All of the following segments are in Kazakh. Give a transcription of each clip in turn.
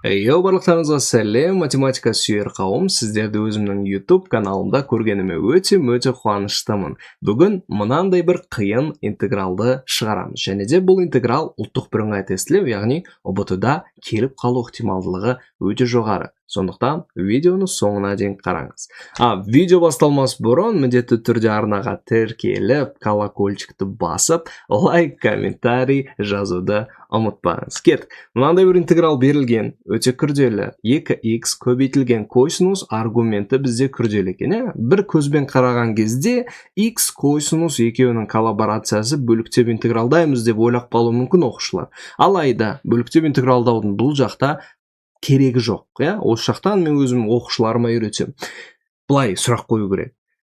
Барлықтарыңызға сәлем, математика сүйер қауым, сіздерді өзімнің YouTube каналымда көргеніме өте қуаныштымын. Бүгін мынандай бір қиын интегралды шығарамыз. Және де бұл интеграл ұлттық бірыңғай тестілеу, яғни ұбт-да келіп қалу ықтималдылығы өте жоғары. Сондықтан видеоны соңына дейін қараңыз. Видео басталмас бұрын міндетті түрде арнаға тіркеліп, колокольчикті басып, лайк, комментарий жазуды ұмытпаңыз. Мынандай бір интеграл берілген, өте күрделі. 2х көбейтілген косинус аргументі бізде күрделі екен. Бір көзбен қараған кезде x косинус екеуінің коллаборациясы бөліктеп интегралдаймыз деп ойлап қалуы мүмкін оқушылар. Алайда бөліктеп интегралдаудың бұл жақта керегі жоқ. Осы жақтан мен өзім оқушыларыма үйретемін. Былай сұрақ қою керек.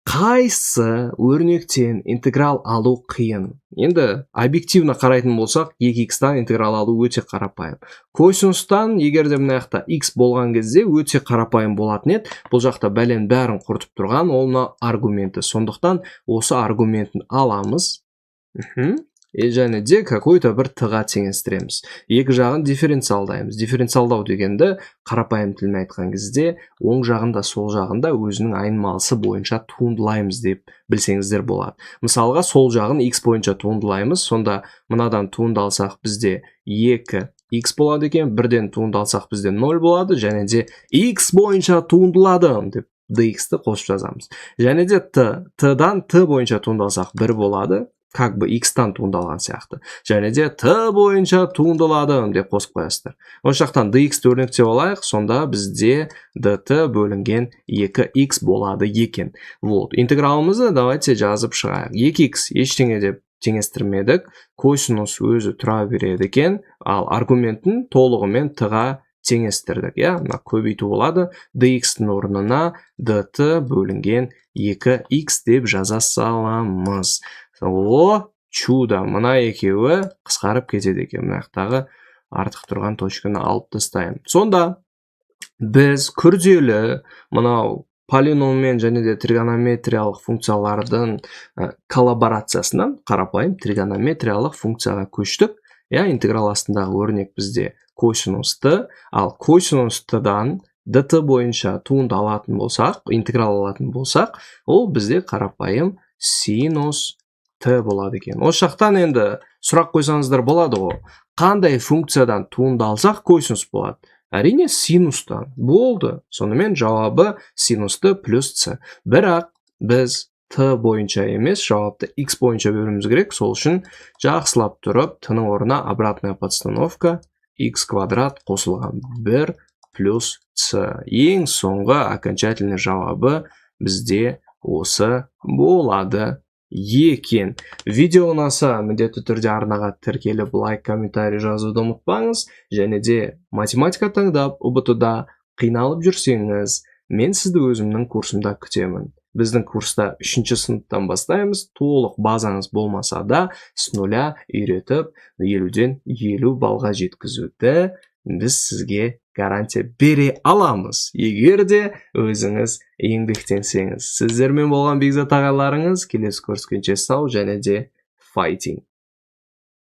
Қайсы өрнектен интеграл алу қиын? Енді объективно қарайтын болсақ, 2х-тан интеграл алу өте қарапайым. Косинустан, егер де мына жақта x болған кезде өте қарапайым болатын еді. Бұл жақта бәлен бәрін құртып тұрған, ол аргументі. Сондықтан осы аргументін аламыз. Және де какой-то бір т-ға теңестіреміз. Екі жағын дифференциалдаймыз. Дифференциалдау дегенді қарапайым тілмен айтқан кезде оң жағында сол жағында өзінің айнымалысы бойынша туындылаймыз деп білсеңіздер болады. Мысалға сол жағын x бойынша туындылаймыз. Сонда мынадан туындалсақ бізде 2x болады екен, бірден туындалсақ бізде 0 болады, және де x бойынша туындыладым деп dx-ті қосып жазамыз. Және де t-дан t бойынша туындалсақ 1 болады. Как бы x-тан туындалған сияқты. Және де t бойынша туындыладым деп қосып қоясыздар. Осы жақтан dx-ті өрнектеп алайық, сонда бізде dt бөлінген 2x болады екен. Интегралымызды давайте жазып шығайық. 2x ештеңе деп теңестірмедік. Косинус өзі тұра береді екен, ал аргументін толығымен t-ға теңестірдік. Көбейту болады. dx-тің орнына dt бөлінген 2x деп жаза саламыз. Чудо, мына екеуі қысқарып кетеді екен. Мынаяқтағы артық тұрған точканы алып тастаймын. Сонда біз күрделі мынау полиноммен және де тригонометриялық функциялардың коллаборациясынан қарапайым тригонометриялық функцияға көштік. Интеграл астындағы өрнек бізде косинусты, ал косинустыдан dt бойынша туындалатын болсақ, интеграл алатын болсақ, ол бізде қарапайым синус т болады екен. Осы жақтан енді сұрақ қойсаңыздар болады ғой. Қандай функциядан туындалсақ косинус болады? Әрине синустан. Болды. Сонымен жауабы синусты плюс ц. Бірақ біз т бойынша емес, жауапты x бойынша беруіміз керек. Сол үшін жақсылап тұрып, т-ның орнына обратная подстановка x квадрат қосылған 1 плюс ц. Ең соңғы окончательный жауабы бізде осы болады екен. Видео ұнаса, міндетті түрде арнаға тіркеліп, лайк, комментарий жазуды ұмытпаңыз. Және де математика таңдап, ұбт-да қиналып жүрсеңіз, мен сізді өзімнің курсымда күтемін. Біздің курста 3-ші сыныптан бастаймыз. Толық базаңыз болмаса да, с нуля үйретіп, 50-ден 50 балға жеткізуді біз сізге гарантия бере аламыз. Егер де өзіңіз еңбектенсеңіз. Сіздермен болған бекзат ағаларыңыз келесі көріскенше сау және де файтинг.